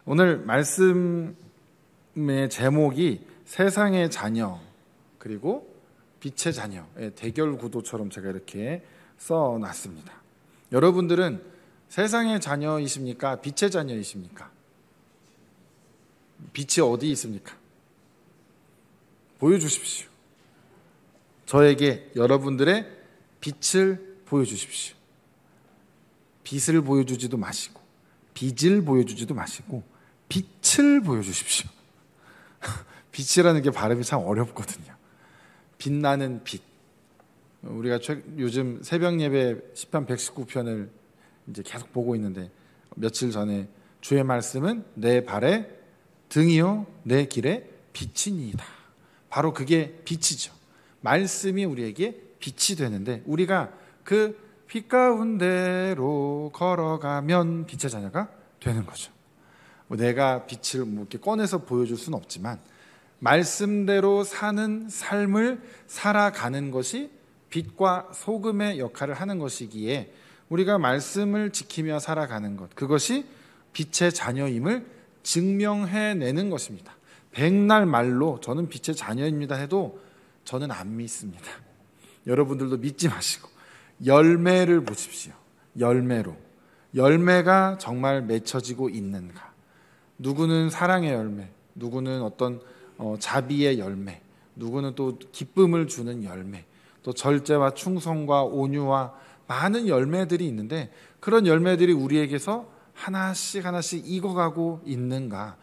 오늘 말씀의 제목이 세상의 자녀 그리고 빛의 자녀의 대결 구도처럼 제가 이렇게 써놨습니다. 여러분들은 세상의 자녀이십니까? 빛의 자녀이십니까? 빛이 어디 있습니까? 보여주십시오. 저에게 여러분들의 빛을 보여주십시오. 빛을 보여주지도 마시고 빛을 보여주지도 마시고 빛을 보여주십시오. 빛이라는 게 발음이 참 어렵거든요. 빛나는 빛. 우리가 요즘 새벽 예배 시편 119편을 이제 계속 보고 있는데 며칠 전에 주의 말씀은 내 발의 등이요 내 길의 빛이니이다. 바로 그게 빛이죠. 말씀이 우리에게 빛이 되는데 우리가 그 빛 가운데로 걸어가면 빛의 자녀가 되는 거죠. 내가 빛을 이렇게 꺼내서 보여줄 수는 없지만 말씀대로 사는 삶을 살아가는 것이 빛과 소금의 역할을 하는 것이기에 우리가 말씀을 지키며 살아가는 것, 그것이 빛의 자녀임을 증명해내는 것입니다. 백날 말로 저는 빛의 자녀입니다 해도 저는 안 믿습니다. 여러분들도 믿지 마시고 열매를 보십시오. 열매로. 열매가 정말 맺혀지고 있는가. 누구는 사랑의 열매, 누구는 어떤 자비의 열매, 누구는 또 기쁨을 주는 열매, 또 절제와 충성과 온유와 많은 열매들이 있는데 그런 열매들이 우리에게서 하나씩 하나씩 익어가고 있는가.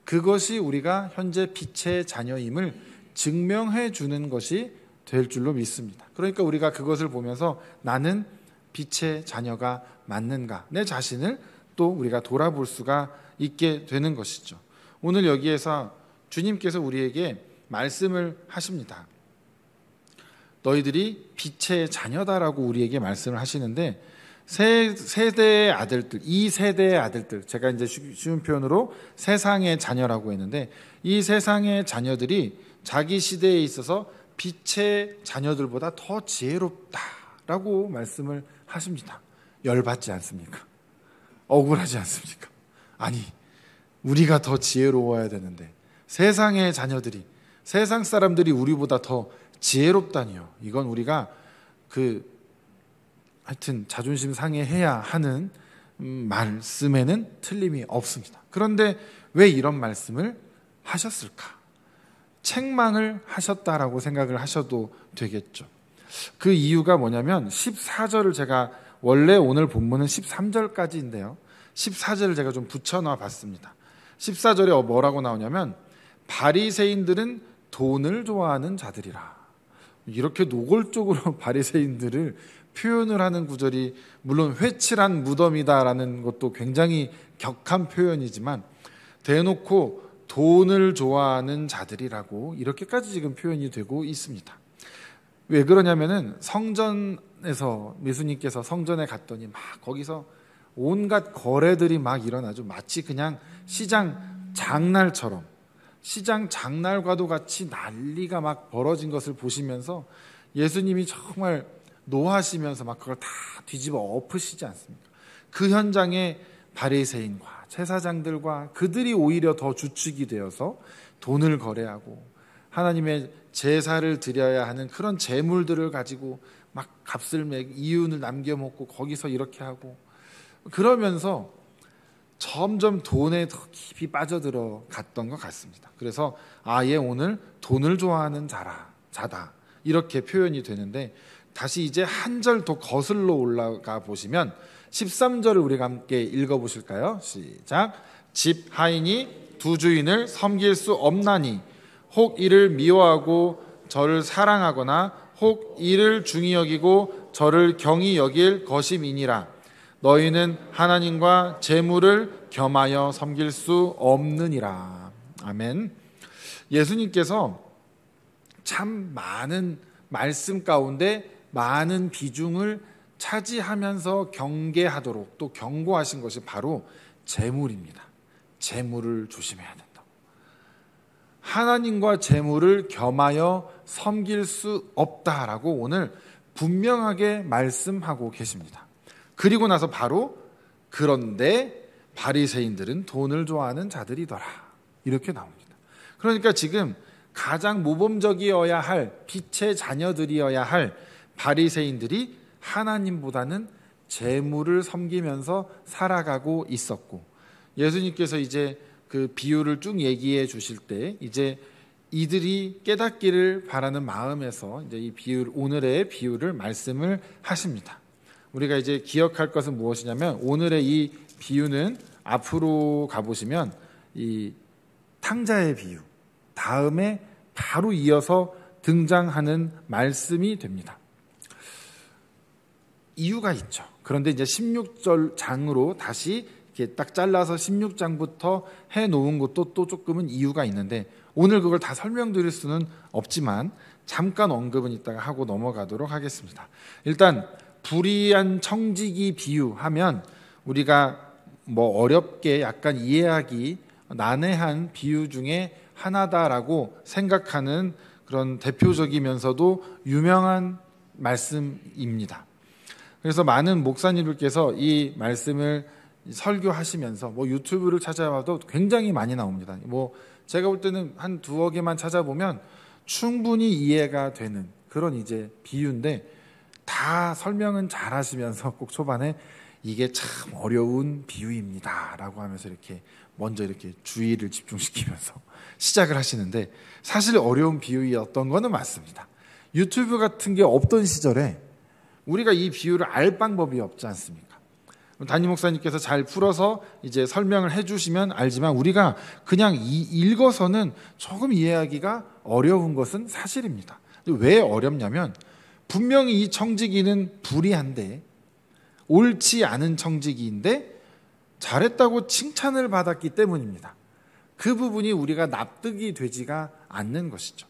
그것이 우리가 현재 빛의 자녀임을 증명해 주는 것이 될 줄로 믿습니다. 그러니까 우리가 그것을 보면서 나는 빛의 자녀가 맞는가, 내 자신을 또 우리가 돌아볼 수가 있게 되는 것이죠. 오늘 여기에서 주님께서 우리에게 말씀을 하십니다. 너희들이 빛의 자녀다라고 우리에게 말씀을 하시는데 세대의 아들들, 이 세대의 아들들, 제가 이제 쉬운 표현으로 세상의 자녀라고 했는데 이 세상의 자녀들이 자기 시대에 있어서 빛의 자녀들보다 더 지혜롭다라고 말씀을 하십니다. 열받지 않습니까? 억울하지 않습니까? 아니, 우리가 더 지혜로워야 되는데 세상의 자녀들이, 세상 사람들이 우리보다 더 지혜롭다니요. 이건 우리가 하여튼 자존심 상해해야 하는 말씀에는 틀림이 없습니다. 그런데 왜 이런 말씀을 하셨을까? 책망을 하셨다라고 생각을 하셔도 되겠죠. 그 이유가 뭐냐면 14절을 제가 원래 오늘 본문은 13절까지인데요. 14절을 제가 좀 붙여놔 봤습니다. 14절에 뭐라고 나오냐면 바리새인들은 돈을 좋아하는 자들이라. 이렇게 노골적으로 바리새인들을 표현을 하는 구절이 물론 회칠한 무덤이다라는 것도 굉장히 격한 표현이지만 대놓고 돈을 좋아하는 자들이라고 이렇게까지 지금 표현이 되고 있습니다. 왜 그러냐면은 성전에서 예수님께서 성전에 갔더니 막 거기서 온갖 거래들이 막 일어나죠. 마치 그냥 시장 장날처럼 시장 장날과도 같이 난리가 막 벌어진 것을 보시면서 예수님이 정말 노하시면서 막 그걸 다 뒤집어 엎으시지 않습니까? 그 현장에 바리새인과 제사장들과 그들이 오히려 더 주축이 되어서 돈을 거래하고 하나님의 제사를 드려야 하는 그런 재물들을 가지고 막 값을 매고 이윤을 남겨 먹고 거기서 이렇게 하고 그러면서 점점 돈에 더 깊이 빠져들어 갔던 것 같습니다. 그래서 얘 오늘 돈을 좋아하는 자다 이렇게 표현이 되는데 다시 이제 한 절 더 거슬러 올라가 보시면 13절을 우리가 함께 읽어보실까요? 시작. 집 하인이 두 주인을 섬길 수 없나니 혹 이를 미워하고 저를 사랑하거나 혹 이를 중히 여기고 저를 경히 여길 것임이니라. 너희는 하나님과 재물을 겸하여 섬길 수 없느니라. 아멘. 예수님께서 참 많은 말씀 가운데 많은 비중을 차지하면서 경계하도록 또 경고하신 것이 바로 재물입니다. 재물을 조심해야 된다. 하나님과 재물을 겸하여 섬길 수 없다라고 오늘 분명하게 말씀하고 계십니다. 그리고 나서 바로 그런데 바리새인들은 돈을 좋아하는 자들이더라. 이렇게 나옵니다. 그러니까 지금 가장 모범적이어야 할 빛의 자녀들이어야 할 바리새인들이 하나님보다는 재물을 섬기면서 살아가고 있었고, 예수님께서 이제 그 비유를 쭉 얘기해 주실 때 이제 이들이 깨닫기를 바라는 마음에서 이제 이 비유, 오늘의 비유를 말씀을 하십니다. 우리가 이제 기억할 것은 무엇이냐면, 오늘의 이 비유는 앞으로 가보시면 이 탕자의 비유 다음에 바로 이어서 등장하는 말씀이 됩니다. 이유가 있죠. 그런데 이제 16절 장으로 다시 이렇게 딱 잘라서 16장부터 해놓은 것도 또 조금은 이유가 있는데, 오늘 그걸 다 설명드릴 수는 없지만 잠깐 언급은 이따가 하고 넘어가도록 하겠습니다. 일단 불의한 청지기 비유하면 우리가 뭐 어렵게 약간 이해하기 난해한 비유 중에 하나다라고 생각하는 그런 대표적이면서도 유명한 말씀입니다. 그래서 많은 목사님들께서 이 말씀을 설교하시면서 뭐 유튜브를 찾아봐도 굉장히 많이 나옵니다. 뭐 제가 볼 때는 한 두어 개만 찾아보면 충분히 이해가 되는 그런 이제 비유인데, 다 설명은 잘 하시면서 꼭 초반에 이게 참 어려운 비유입니다 라고 하면서 이렇게 먼저 이렇게 주의를 집중시키면서 시작을 하시는데, 사실 어려운 비유였던 거는 맞습니다. 유튜브 같은 게 없던 시절에 우리가 이 비유를 알 방법이 없지 않습니까? 담임 목사님께서 잘 풀어서 이제 설명을 해주시면 알지만, 우리가 그냥 읽어서는 조금 이해하기가 어려운 것은 사실입니다. 왜 어렵냐면, 분명히 이 청지기는 불의한데, 옳지 않은 청지기인데 잘했다고 칭찬을 받았기 때문입니다. 그 부분이 우리가 납득이 되지가 않는 것이죠.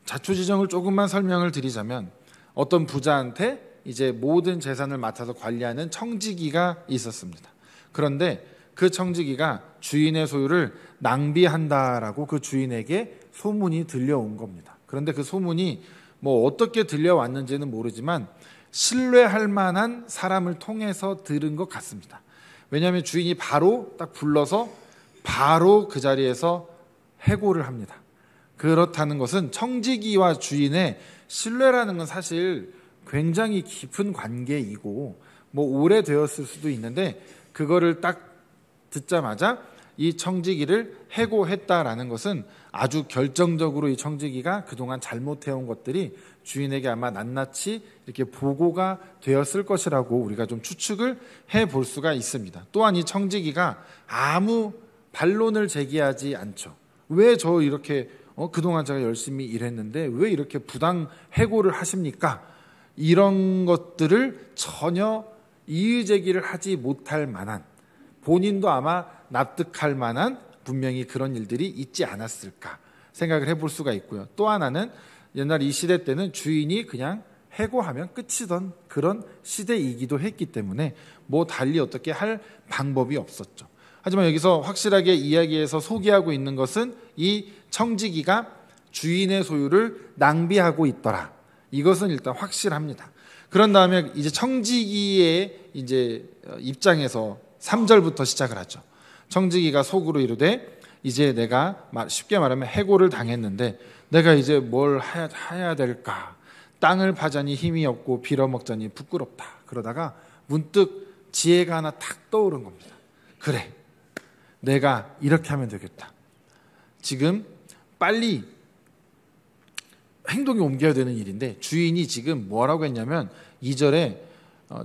자초지종을 조금만 설명을 드리자면, 어떤 부자한테 이제 모든 재산을 맡아서 관리하는 청지기가 있었습니다. 그런데 그 청지기가 주인의 소유를 낭비한다라고 그 주인에게 소문이 들려온 겁니다. 그런데 그 소문이 뭐 어떻게 들려왔는지는 모르지만 신뢰할 만한 사람을 통해서 들은 것 같습니다. 왜냐하면 주인이 바로 딱 불러서 바로 그 자리에서 해고를 합니다. 그렇다는 것은 청지기와 주인의 신뢰라는 건 사실 굉장히 깊은 관계이고 뭐 오래되었을 수도 있는데, 그거를 딱 듣자마자 이 청지기를 해고했다라는 것은 아주 결정적으로 이 청지기가 그동안 잘못해온 것들이 주인에게 아마 낱낱이 이렇게 보고가 되었을 것이라고 우리가 좀 추측을 해볼 수가 있습니다. 또한 이 청지기가 아무 반론을 제기하지 않죠. 왜 저 이렇게 그동안 제가 열심히 일했는데 왜 이렇게 부당 해고를 하십니까? 이런 것들을 전혀 이의제기를 하지 못할 만한, 본인도 아마 납득할 만한 분명히 그런 일들이 있지 않았을까 생각을 해볼 수가 있고요. 또 하나는 옛날 이 시대 때는 주인이 그냥 해고하면 끝이던 그런 시대이기도 했기 때문에 뭐 달리 어떻게 할 방법이 없었죠. 하지만 여기서 확실하게 이야기해서 소개하고 있는 것은 이 청지기가 주인의 소유를 낭비하고 있더라. 이것은 일단 확실합니다. 그런 다음에 이제 청지기의 이제 입장에서 3절부터 시작을 하죠. 청지기가 속으로 이르되, 이제 내가 쉽게 말하면 해고를 당했는데 내가 이제 뭘 해야 될까? 땅을 파자니 힘이 없고 빌어먹자니 부끄럽다. 그러다가 문득 지혜가 하나 탁 떠오른 겁니다. 그래, 내가 이렇게 하면 되겠다. 지금 빨리 행동이 옮겨야 되는 일인데, 주인이 지금 뭐라고 했냐면 2절에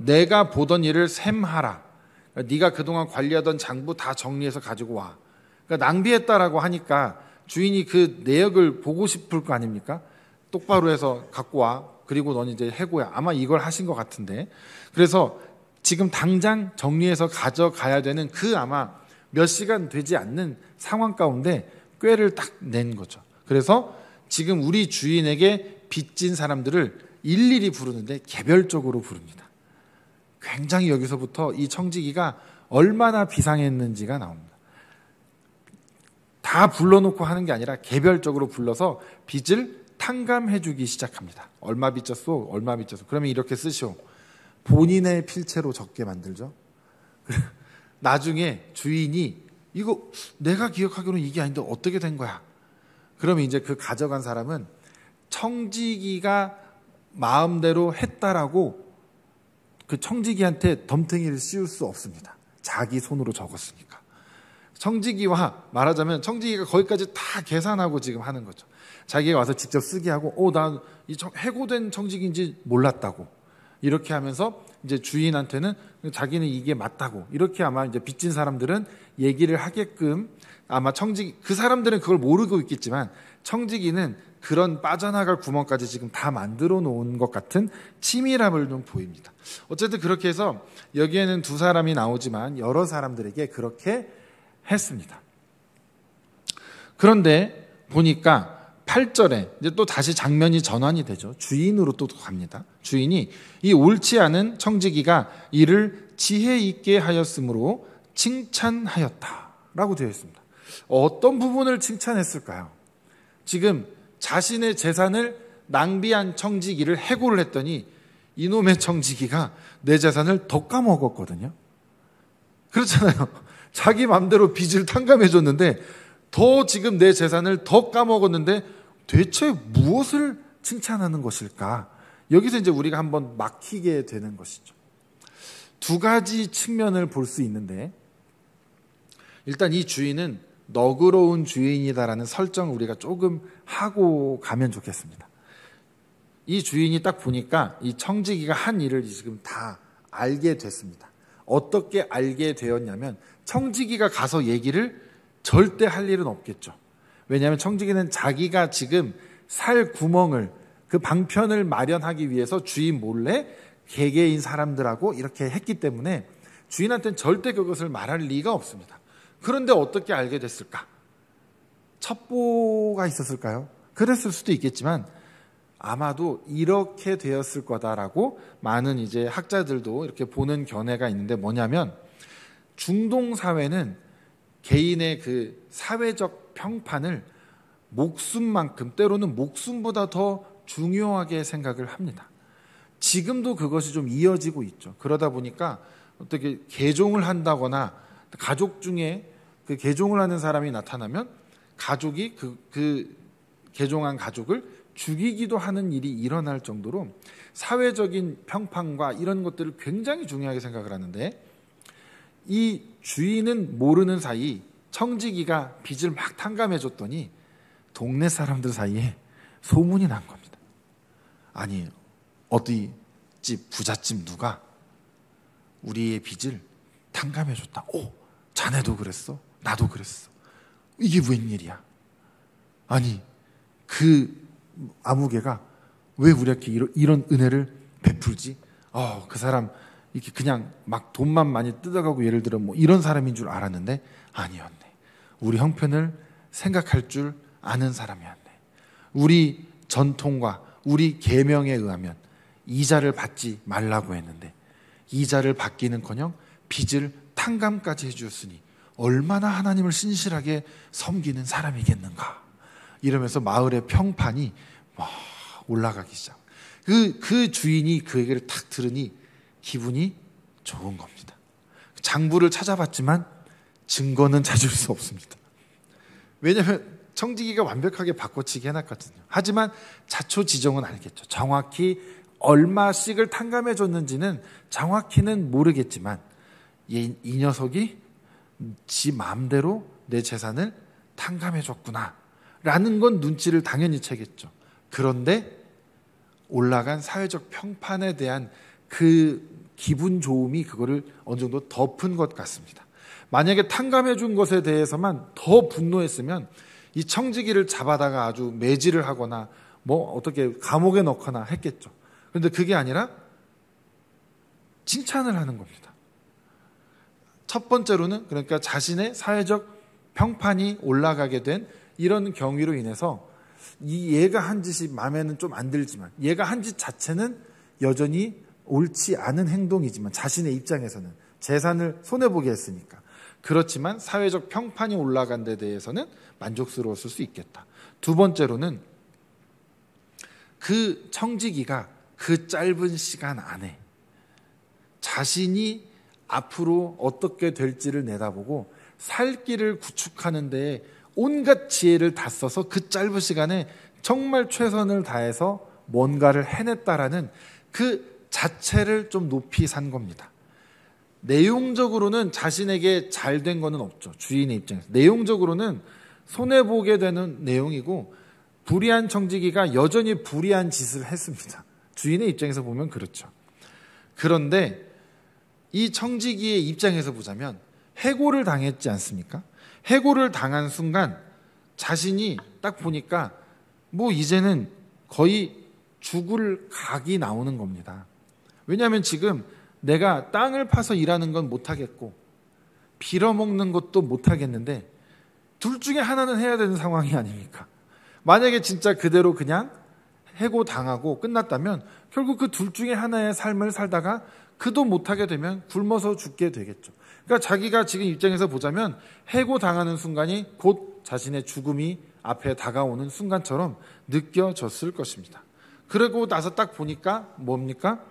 내가 보던 일을 셈하라. 그러니까 네가 그동안 관리하던 장부 다 정리해서 가지고 와. 그러니까 낭비했다라고 하니까 주인이 그 내역을 보고 싶을 거 아닙니까? 똑바로 해서 갖고 와. 그리고 넌 이제 해고야. 아마 이걸 하신 것 같은데, 그래서 지금 당장 정리해서 가져가야 되는 그 아마 몇 시간 되지 않는 상황 가운데 꾀를 딱 낸 거죠. 그래서 지금 우리 주인에게 빚진 사람들을 일일이 부르는데 개별적으로 부릅니다. 굉장히 여기서부터 이 청지기가 얼마나 비상했는지가 나옵니다. 다 불러놓고 하는 게 아니라 개별적으로 불러서 빚을 탕감해주기 시작합니다. 얼마 빚졌소? 얼마 빚졌소? 그러면 이렇게 쓰시오. 본인의 필체로 적게 만들죠. 나중에 주인이 이거 내가 기억하기로는 이게 아닌데 어떻게 된 거야? 그러면 이제 그 가져간 사람은 청지기가 마음대로 했다라고 그 청지기한테 덤탱이를 씌울 수 없습니다. 자기 손으로 적었으니까. 청지기와 말하자면 청지기가 거기까지 다 계산하고 지금 하는 거죠. 자기가 와서 직접 쓰게 하고 난 이 해고된 청지기인지 몰랐다고 이렇게 하면서 이제 주인한테는 자기는 이게 맞다고 이렇게 아마 이제 빚진 사람들은 얘기를 하게끔 아마 청지기 그 사람들은 그걸 모르고 있겠지만 청지기는 그런 빠져나갈 구멍까지 지금 다 만들어 놓은 것 같은 치밀함을 좀 보입니다. 어쨌든 그렇게 해서 여기에는 두 사람이 나오지만 여러 사람들에게 그렇게 했습니다. 그런데 보니까 8절에 이제 또 다시 장면이 전환이 되죠. 주인으로 또 갑니다. 주인이 이 옳지 않은 청지기가 이를 지혜 있게 하였으므로 칭찬하였다라고 되어 있습니다. 어떤 부분을 칭찬했을까요? 지금 자신의 재산을 낭비한 청지기를 해고를 했더니 이놈의 청지기가 내 재산을 더 까먹었거든요. 그렇잖아요. 자기 마음대로 빚을 탕감해줬는데 더 지금 내 재산을 더 까먹었는데 대체 무엇을 칭찬하는 것일까? 여기서 이제 우리가 한번 막히게 되는 것이죠. 두 가지 측면을 볼 수 있는데 일단 이 주인은 너그러운 주인이다라는 설정을 우리가 조금 하고 가면 좋겠습니다. 이 주인이 딱 보니까 이 청지기가 한 일을 지금 다 알게 됐습니다. 어떻게 알게 되었냐면 청지기가 가서 얘기를 절대 할 일은 없겠죠. 왜냐하면 청지기는 자기가 지금 살 구멍을 그 방편을 마련하기 위해서 주인 몰래 개개인 사람들하고 이렇게 했기 때문에 주인한테는 절대 그것을 말할 리가 없습니다. 그런데 어떻게 알게 됐을까? 첩보가 있었을까요? 그랬을 수도 있겠지만 아마도 이렇게 되었을 거다라고 많은 이제 학자들도 이렇게 보는 견해가 있는데 뭐냐면 중동 사회는 개인의 그 사회적 평판을 목숨만큼 때로는 목숨보다 더 중요하게 생각을 합니다. 지금도 그것이 좀 이어지고 있죠. 그러다 보니까 어떻게 개종을 한다거나 가족 중에 그 개종을 하는 사람이 나타나면 가족이 그 개종한 가족을 죽이기도 하는 일이 일어날 정도로 사회적인 평판과 이런 것들을 굉장히 중요하게 생각을 하는데 이 주인은 모르는 사이 청지기가 빚을 막 탕감해줬더니 동네 사람들 사이에 소문이 난 겁니다. 아니 어디 집 부잣집 누가 우리의 빚을 탕감해줬다. 자네도 그랬어? 나도 그랬어. 이게 웬일이야? 아니 그 아무개가 왜 우리한테 이런 은혜를 베풀지? 그 사람 이렇게 그냥 막 돈만 많이 뜯어가고 예를 들어 뭐 이런 사람인 줄 알았는데 아니었네. 우리 형편을 생각할 줄 아는 사람이었네. 우리 전통과 우리 계명에 의하면 이자를 받지 말라고 했는데 이자를 받기는커녕 빚을 탕감까지 해주었으니 얼마나 하나님을 신실하게 섬기는 사람이겠는가. 이러면서 마을의 평판이 올라가기 시작. 그 주인이 그 얘기를 탁 들으니 기분이 좋은 겁니다. 장부를 찾아봤지만 증거는 찾을 수 없습니다. 왜냐하면 청지기가 완벽하게 바꿔치기 해놨거든요. 하지만 자초지종은 알겠죠. 정확히 얼마씩을 탕감해 줬는지는 정확히는 모르겠지만 이 녀석이 지 마음대로 내 재산을 탕감해 줬구나 라는 건 눈치를 당연히 채겠죠. 그런데 올라간 사회적 평판에 대한 그 기분 좋음이 그거를 어느 정도 덮은 것 같습니다. 만약에 탕감해 준 것에 대해서만 더 분노했으면 이 청지기를 잡아다가 아주 매질을 하거나 뭐 어떻게 감옥에 넣거나 했겠죠. 그런데 그게 아니라 칭찬을 하는 겁니다. 첫 번째로는 그러니까 자신의 사회적 평판이 올라가게 된 이런 경위로 인해서 이 얘가 한 짓이 마음에는 좀 안 들지만 얘가 한 짓 자체는 여전히 옳지 않은 행동이지만 자신의 입장에서는 재산을 손해보게 했으니까 그렇지만 사회적 평판이 올라간 데 대해서는 만족스러웠을 수 있겠다. 두 번째로는 그 청지기가 그 짧은 시간 안에 자신이 앞으로 어떻게 될지를 내다보고 살 길을 구축하는 데에 온갖 지혜를 다 써서 그 짧은 시간에 정말 최선을 다해서 뭔가를 해냈다라는 그 자체를 좀 높이 산 겁니다. 내용적으로는 자신에게 잘 된 거는 없죠. 주인의 입장에서. 내용적으로는 손해보게 되는 내용이고 불의한 청지기가 여전히 불의한 짓을 했습니다. 주인의 입장에서 보면 그렇죠. 그런데 이 청지기의 입장에서 보자면 해고를 당했지 않습니까? 해고를 당한 순간 자신이 딱 보니까 뭐 이제는 거의 죽을 각이 나오는 겁니다. 왜냐하면 지금 내가 땅을 파서 일하는 건 못하겠고 빌어먹는 것도 못하겠는데 둘 중에 하나는 해야 되는 상황이 아닙니까? 만약에 진짜 그대로 그냥 해고당하고 끝났다면 결국 그 둘 중에 하나의 삶을 살다가 그도 못하게 되면 굶어서 죽게 되겠죠. 그러니까 자기가 지금 입장에서 보자면 해고당하는 순간이 곧 자신의 죽음이 앞에 다가오는 순간처럼 느껴졌을 것입니다. 그러고 나서 딱 보니까 뭡니까?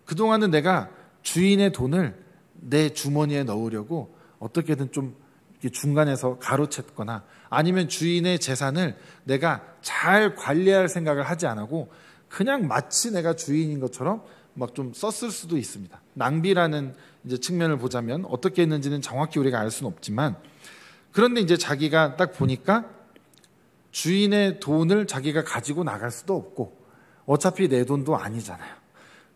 그동안은 내가 주인의 돈을 내 주머니에 넣으려고 어떻게든 좀 중간에서 가로챘거나 아니면 주인의 재산을 내가 잘 관리할 생각을 하지 않고 그냥 마치 내가 주인인 것처럼 막 좀 썼을 수도 있습니다. 낭비라는 이제 측면을 보자면 어떻게 했는지는 정확히 우리가 알 수는 없지만 그런데 이제 자기가 딱 보니까 주인의 돈을 자기가 가지고 나갈 수도 없고 어차피 내 돈도 아니잖아요.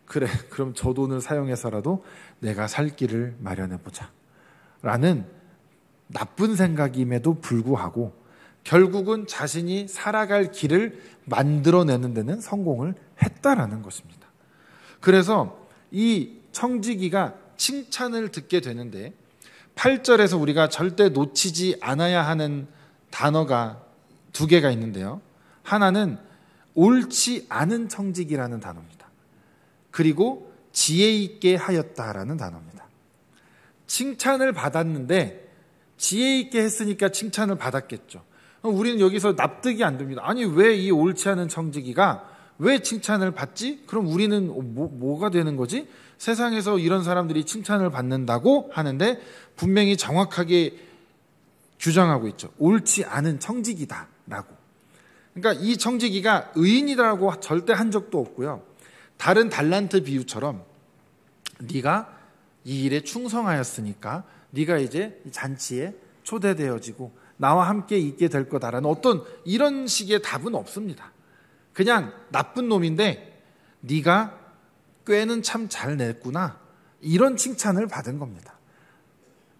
그래, 그럼 저 돈을 사용해서라도 내가 살 길을 마련해보자 라는 나쁜 생각임에도 불구하고 결국은 자신이 살아갈 길을 만들어내는 데는 성공을 했다라는 것입니다. 그래서 이 청지기가 칭찬을 듣게 되는데 8절에서 우리가 절대 놓치지 않아야 하는 단어가 두 개가 있는데요. 하나는 옳지 않은 청지기라는 단어입니다. 그리고 지혜 있게 하였다라는 단어입니다. 칭찬을 받았는데 지혜 있게 했으니까 칭찬을 받았겠죠. 우리는 여기서 납득이 안 됩니다. 아니 왜 이 옳지 않은 청지기가 왜 칭찬을 받지? 그럼 우리는 뭐가 되는 거지? 세상에서 이런 사람들이 칭찬을 받는다고 하는데 분명히 정확하게 규정하고 있죠. 옳지 않은 청지기다라고. 그러니까 이 청지기가 의인이라고 절대 한 적도 없고요. 다른 달란트 비유처럼 네가 이 일에 충성하였으니까 네가 이제 잔치에 초대되어지고 나와 함께 있게 될 거다라는 어떤 이런 식의 답은 없습니다. 그냥 나쁜 놈인데 네가 꾀는 참 잘 냈구나 이런 칭찬을 받은 겁니다.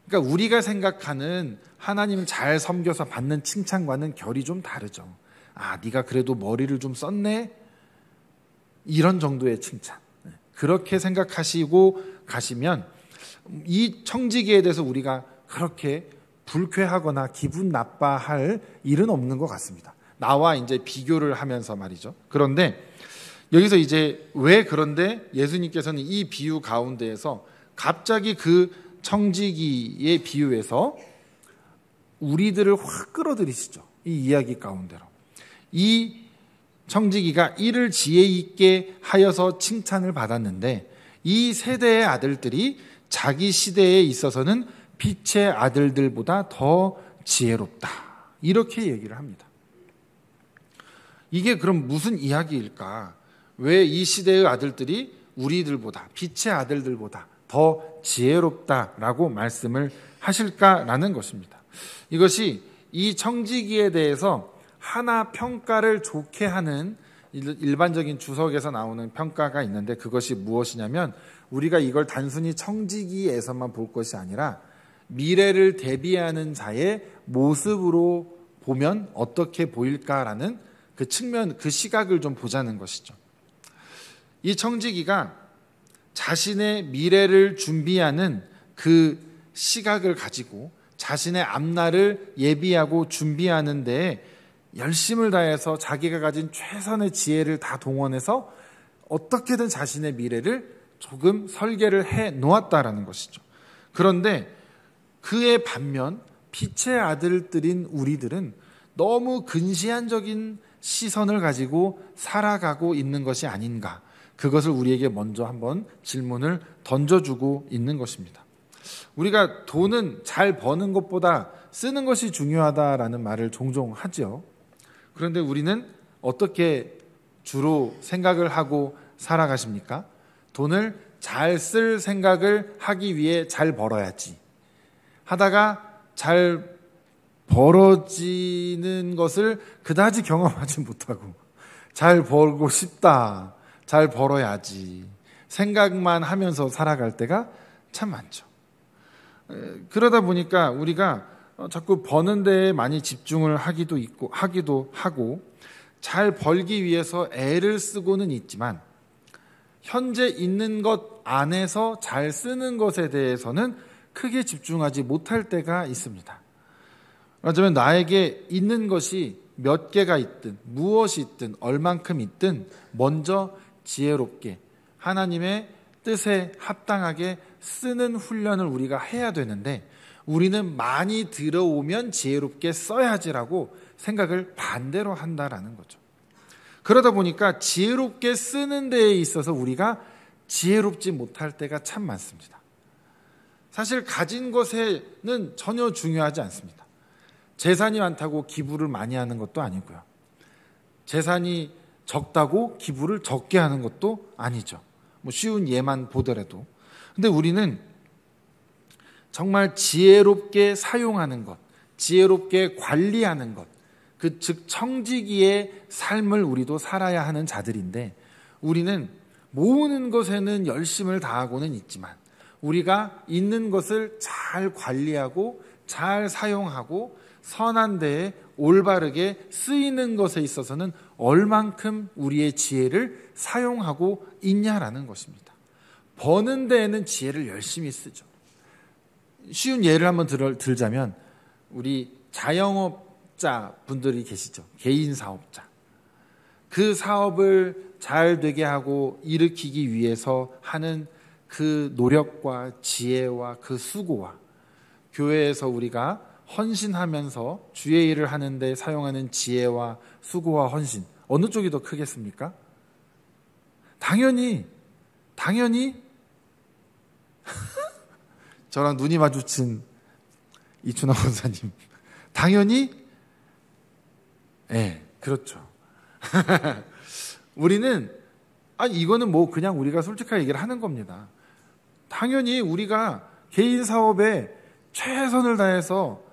그러니까 우리가 생각하는 하나님을 잘 섬겨서 받는 칭찬과는 결이 좀 다르죠. 아, 네가 그래도 머리를 좀 썼네 이런 정도의 칭찬. 그렇게 생각하시고 가시면 이 청지기에 대해서 우리가 그렇게 불쾌하거나 기분 나빠할 일은 없는 것 같습니다. 나와 이제 비교를 하면서 말이죠. 그런데 여기서 이제 왜 그런데 예수님께서는 이 비유 가운데에서 갑자기 그 청지기의 비유에서 우리들을 확 끌어들이시죠. 이 이야기 가운데로. 이 청지기가 이를 지혜 있게 하여서 칭찬을 받았는데 이 세대의 아들들이 자기 시대에 있어서는 빛의 아들들보다 더 지혜롭다. 이렇게 얘기를 합니다. 이게 그럼 무슨 이야기일까? 왜 이 시대의 아들들이 우리들보다 빛의 아들들보다 더 지혜롭다라고 말씀을 하실까라는 것입니다. 이것이 이 청지기에 대해서 하나 평가를 좋게 하는 일반적인 주석에서 나오는 평가가 있는데 그것이 무엇이냐면 우리가 이걸 단순히 청지기에서만 볼 것이 아니라 미래를 대비하는 자의 모습으로 보면 어떻게 보일까라는 그 측면, 그 시각을 좀 보자는 것이죠. 이 청지기가 자신의 미래를 준비하는 그 시각을 가지고 자신의 앞날을 예비하고 준비하는 데에 열심을 다해서 자기가 가진 최선의 지혜를 다 동원해서 어떻게든 자신의 미래를 조금 설계를 해 놓았다라는 것이죠. 그런데 그의 반면 빛의 아들들인 우리들은 너무 근시안적인 시선을 가지고 살아가고 있는 것이 아닌가. 그것을 우리에게 먼저 한번 질문을 던져주고 있는 것입니다. 우리가 돈은 잘 버는 것보다 쓰는 것이 중요하다라는 말을 종종 하죠. 그런데 우리는 어떻게 주로 생각을 하고 살아가십니까? 돈을 잘 쓸 생각을 하기 위해 잘 벌어야지 하다가 잘 벌어지는 것을 그다지 경험하지 못하고 잘 벌고 싶다, 잘 벌어야지 생각만 하면서 살아갈 때가 참 많죠. 그러다 보니까 우리가 자꾸 버는 데에 많이 집중을 하기도 하고 잘 벌기 위해서 애를 쓰고는 있지만 현재 있는 것 안에서 잘 쓰는 것에 대해서는 크게 집중하지 못할 때가 있습니다. 말하자면 나에게 있는 것이 몇 개가 있든 무엇이 있든 얼만큼 있든 먼저 지혜롭게 하나님의 뜻에 합당하게 쓰는 훈련을 우리가 해야 되는데 우리는 많이 들어오면 지혜롭게 써야지라고 생각을 반대로 한다라는 거죠. 그러다 보니까 지혜롭게 쓰는 데에 있어서 우리가 지혜롭지 못할 때가 참 많습니다. 사실 가진 것에는 전혀 중요하지 않습니다. 재산이 많다고 기부를 많이 하는 것도 아니고요. 재산이 적다고 기부를 적게 하는 것도 아니죠. 쉬운 예만 보더라도. 근데 우리는 정말 지혜롭게 사용하는 것, 지혜롭게 관리하는 것, 즉 청지기의 삶을 우리도 살아야 하는 자들인데 우리는 모으는 것에는 열심을 다하고는 있지만 우리가 있는 것을 잘 관리하고 잘 사용하고 선한 데에 올바르게 쓰이는 것에 있어서는 얼만큼 우리의 지혜를 사용하고 있냐라는 것입니다. 버는 데에는 지혜를 열심히 쓰죠. 쉬운 예를 한번 들자면 우리 자영업자 분들이 계시죠. 개인 사업자. 그 사업을 잘 되게 하고 일으키기 위해서 하는 그 노력과 지혜와 그 수고와 교회에서 우리가 헌신하면서 주의 일을 하는데 사용하는 지혜와 수고와 헌신 어느 쪽이 더 크겠습니까? 당연히 저랑 눈이 마주친 이춘하 권사님 당연히 그렇죠. 우리는 이거는 뭐 그냥 우리가 솔직하게 얘기를 하는 겁니다. 당연히 우리가 개인 사업에 최선을 다해서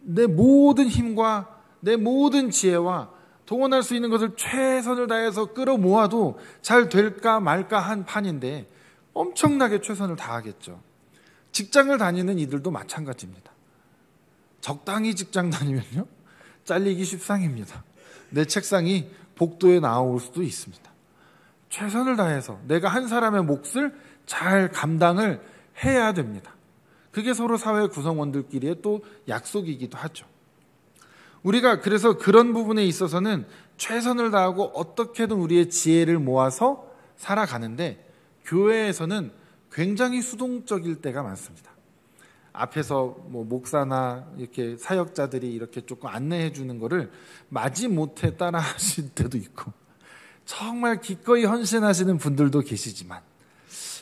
내 모든 힘과 내 모든 지혜와 동원할 수 있는 것을 최선을 다해서 끌어모아도 잘 될까 말까 한 판인데 엄청나게 최선을 다하겠죠. 직장을 다니는 이들도 마찬가지입니다. 적당히 직장 다니면요 잘리기 십상입니다. 내 책상이 복도에 나올 수도 있습니다. 최선을 다해서 내가 한 사람의 몫을 잘 감당을 해야 됩니다. 그게 서로 사회 구성원들끼리의 또 약속이기도 하죠. 우리가 그래서 그런 부분에 있어서는 최선을 다하고 어떻게든 우리의 지혜를 모아서 살아가는데 교회에서는 굉장히 수동적일 때가 많습니다. 앞에서 목사나 이렇게 사역자들이 이렇게 조금 안내해 주는 거를 마지못해 따라 하실 때도 있고 정말 기꺼이 헌신하시는 분들도 계시지만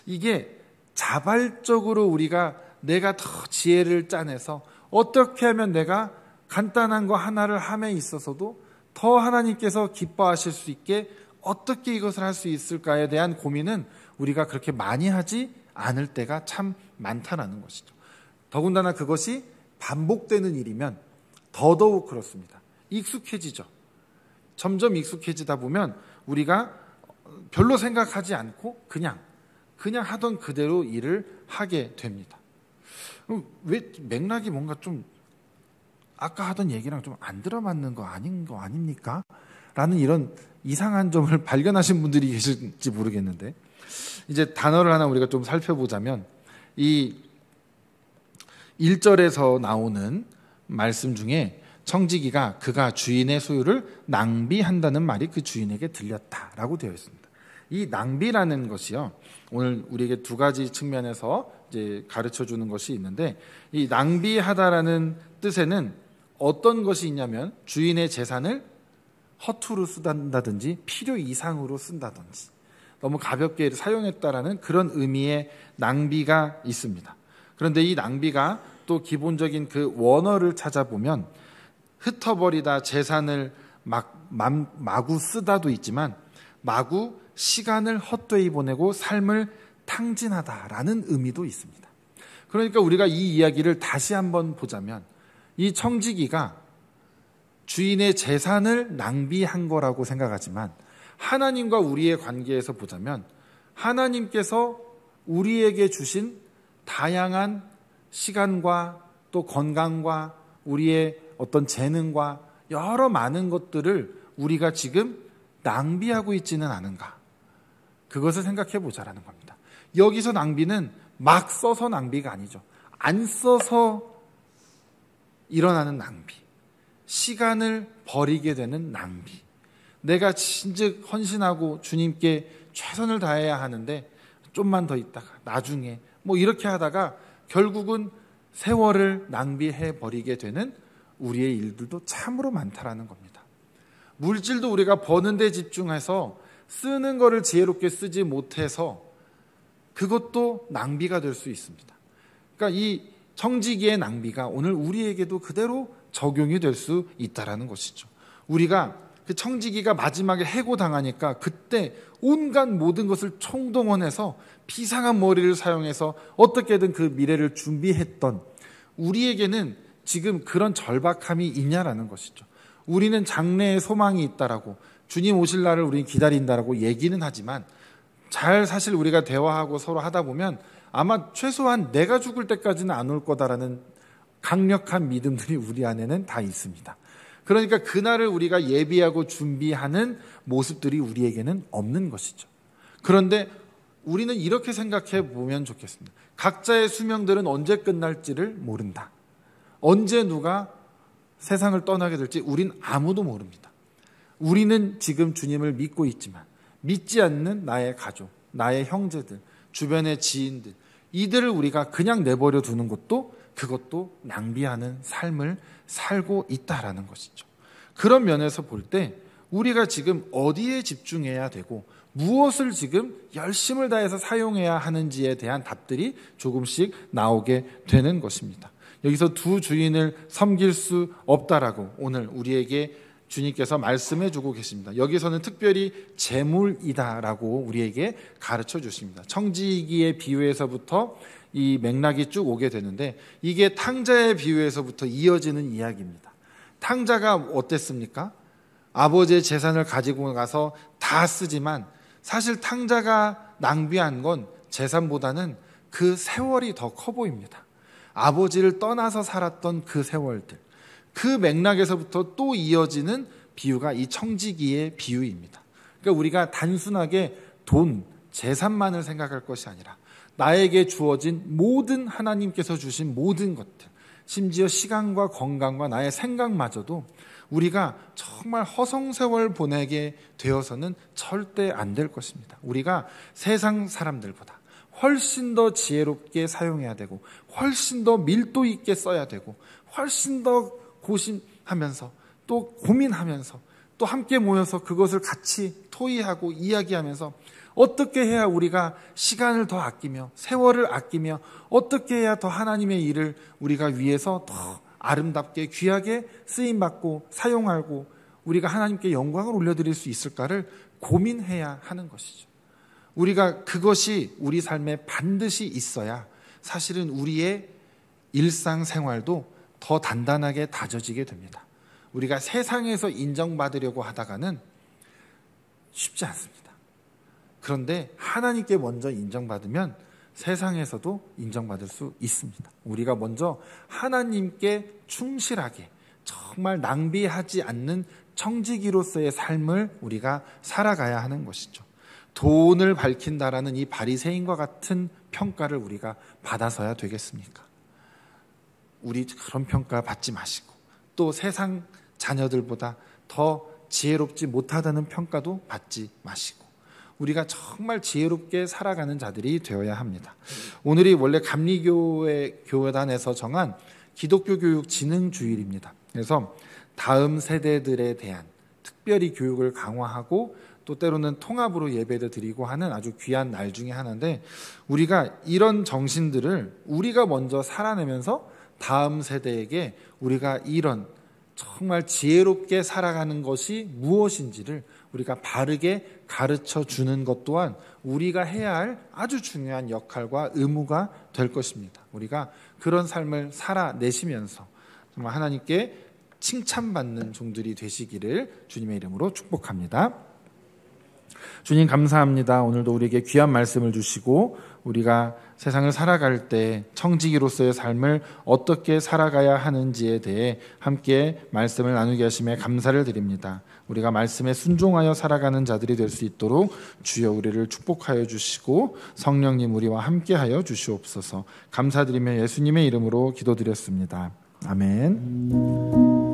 이게 자발적으로 우리가 내가 더 지혜를 짜내서 어떻게 하면 내가 간단한 거 하나를 함에 있어서도 더 하나님께서 기뻐하실 수 있게 어떻게 이것을 할 수 있을까에 대한 고민은 우리가 그렇게 많이 하지 않을 때가 참 많다는 것이죠. 더군다나 그것이 반복되는 일이면 더더욱 그렇습니다. 익숙해지죠. 점점 익숙해지다 보면 우리가 별로 생각하지 않고 그냥 하던 그대로 일을 하게 됩니다. 왜 맥락이 뭔가 좀 아까 하던 얘기랑 좀 안 들어맞는 거 아닙니까? 라는 이런 이상한 점을 발견하신 분들이 계실지 모르겠는데 이제 단어를 하나 우리가 좀 살펴보자면 이 1절에서 나오는 말씀 중에 청지기가 그가 주인의 소유를 낭비한다는 말이 그 주인에게 들렸다라고 되어 있습니다. 이 낭비라는 것이요. 오늘 우리에게 두 가지 측면에서 이제 가르쳐 주는 것이 있는데 이 낭비하다라는 뜻에는 어떤 것이 있냐면 주인의 재산을 허투루 쓴다든지 필요 이상으로 쓴다든지 너무 가볍게 사용했다라는 그런 의미의 낭비가 있습니다. 그런데 이 낭비가 또 기본적인 그 원어를 찾아보면 흩어버리다, 재산을 마구 쓰다도 있지만 마구 시간을 헛되이 보내고 삶을 탕진하다라는 의미도 있습니다. 그러니까 우리가 이 이야기를 다시 한번 보자면 이 청지기가 주인의 재산을 낭비한 거라고 생각하지만 하나님과 우리의 관계에서 보자면 하나님께서 우리에게 주신 다양한 시간과 또 건강과 우리의 어떤 재능과 여러 많은 것들을 우리가 지금 낭비하고 있지는 않은가, 그것을 생각해 보자라는 겁니다. 여기서 낭비는 막 써서 낭비가 아니죠. 안 써서 일어나는 낭비, 시간을 버리게 되는 낭비. 내가 진즉 헌신하고 주님께 최선을 다해야 하는데 좀만 더 있다가 나중에 뭐 이렇게 하다가 결국은 세월을 낭비해 버리게 되는 우리의 일들도 참으로 많다라는 겁니다. 물질도 우리가 버는 데 집중해서 쓰는 거를 지혜롭게 쓰지 못해서 그것도 낭비가 될 수 있습니다. 그러니까 이 청지기의 낭비가 오늘 우리에게도 그대로 적용이 될 수 있다라는 것이죠. 우리가 그 청지기가 마지막에 해고당하니까 그때 온갖 모든 것을 총동원해서 비상한 머리를 사용해서 어떻게든 그 미래를 준비했던 우리에게는 지금 그런 절박함이 있냐라는 것이죠. 우리는 장래에 소망이 있다라고, 주님 오실 날을 우리는 기다린다라고 얘기는 하지만 잘 사실 우리가 대화하고 서로 하다 보면 아마 최소한 내가 죽을 때까지는 안 올 거다라는 강력한 믿음들이 우리 안에는 다 있습니다. 그러니까 그날을 우리가 예비하고 준비하는 모습들이 우리에게는 없는 것이죠. 그런데 우리는 이렇게 생각해 보면 좋겠습니다. 각자의 수명들은 언제 끝날지를 모른다. 언제 누가 세상을 떠나게 될지 우린 아무도 모릅니다. 우리는 지금 주님을 믿고 있지만 믿지 않는 나의 가족, 나의 형제들, 주변의 지인들, 이들을 우리가 그냥 내버려 두는 것도 그것도 낭비하는 삶을 살고 있다라는 것이죠. 그런 면에서 볼 때 우리가 지금 어디에 집중해야 되고 무엇을 지금 열심을 다해서 사용해야 하는지에 대한 답들이 조금씩 나오게 되는 것입니다. 여기서 두 주인을 섬길 수 없다라고 오늘 우리에게 주님께서 말씀해 주고 계십니다. 여기서는 특별히 재물이다라고 우리에게 가르쳐 주십니다. 청지기의 비유에서부터 이 맥락이 쭉 오게 되는데 이게 탕자의 비유에서부터 이어지는 이야기입니다. 탕자가 어땠습니까? 아버지의 재산을 가지고 가서 다 쓰지만 사실 탕자가 낭비한 건 재산보다는 그 세월이 더 커 보입니다. 아버지를 떠나서 살았던 그 세월들, 그 맥락에서부터 또 이어지는 비유가 이 청지기의 비유입니다. 그러니까 우리가 단순하게 돈, 재산만을 생각할 것이 아니라 나에게 주어진 모든 하나님께서 주신 모든 것들, 심지어 시간과 건강과 나의 생각마저도 우리가 정말 허송세월 보내게 되어서는 절대 안 될 것입니다. 우리가 세상 사람들보다 훨씬 더 지혜롭게 사용해야 되고 훨씬 더 밀도 있게 써야 되고 훨씬 더 고심하면서 또 고민하면서 또 함께 모여서 그것을 같이 토의하고 이야기하면서 어떻게 해야 우리가 시간을 더 아끼며 세월을 아끼며 어떻게 해야 더 하나님의 일을 우리가 위해서 더 아름답게 귀하게 쓰임받고 사용하고 우리가 하나님께 영광을 올려드릴 수 있을까를 고민해야 하는 것이죠. 우리가 그것이 우리 삶에 반드시 있어야 사실은 우리의 일상생활도 더 단단하게 다져지게 됩니다. 우리가 세상에서 인정받으려고 하다가는 쉽지 않습니다. 그런데 하나님께 먼저 인정받으면 세상에서도 인정받을 수 있습니다. 우리가 먼저 하나님께 충실하게 정말 낭비하지 않는 청지기로서의 삶을 우리가 살아가야 하는 것이죠. 돈을 밝힌다라는 이 바리새인과 같은 평가를 우리가 받아서야 되겠습니까? 우리 그런 평가 받지 마시고 또 세상 자녀들보다 더 지혜롭지 못하다는 평가도 받지 마시고 우리가 정말 지혜롭게 살아가는 자들이 되어야 합니다. 오늘이 원래 감리교회 교단에서 정한 기독교 교육 진흥 주일입니다. 그래서 다음 세대들에 대한 특별히 교육을 강화하고 또 때로는 통합으로 예배를 드리고 하는 아주 귀한 날 중에 하나인데, 우리가 이런 정신들을 우리가 먼저 살아내면서 다음 세대에게 우리가 이런 정말 지혜롭게 살아가는 것이 무엇인지를 우리가 바르게 가르쳐 주는 것 또한 우리가 해야 할 아주 중요한 역할과 의무가 될 것입니다. 우리가 그런 삶을 살아내시면서 정말 하나님께 칭찬받는 종들이 되시기를 주님의 이름으로 축복합니다. 주님 감사합니다. 오늘도 우리에게 귀한 말씀을 주시고 우리가 세상을 살아갈 때 청지기로서의 삶을 어떻게 살아가야 하는지에 대해 함께 말씀을 나누게 하심에 감사를 드립니다. 우리가 말씀에 순종하여 살아가는 자들이 될 수 있도록 주여 우리를 축복하여 주시고 성령님 우리와 함께하여 주시옵소서. 감사드리며 예수님의 이름으로 기도드렸습니다. 아멘.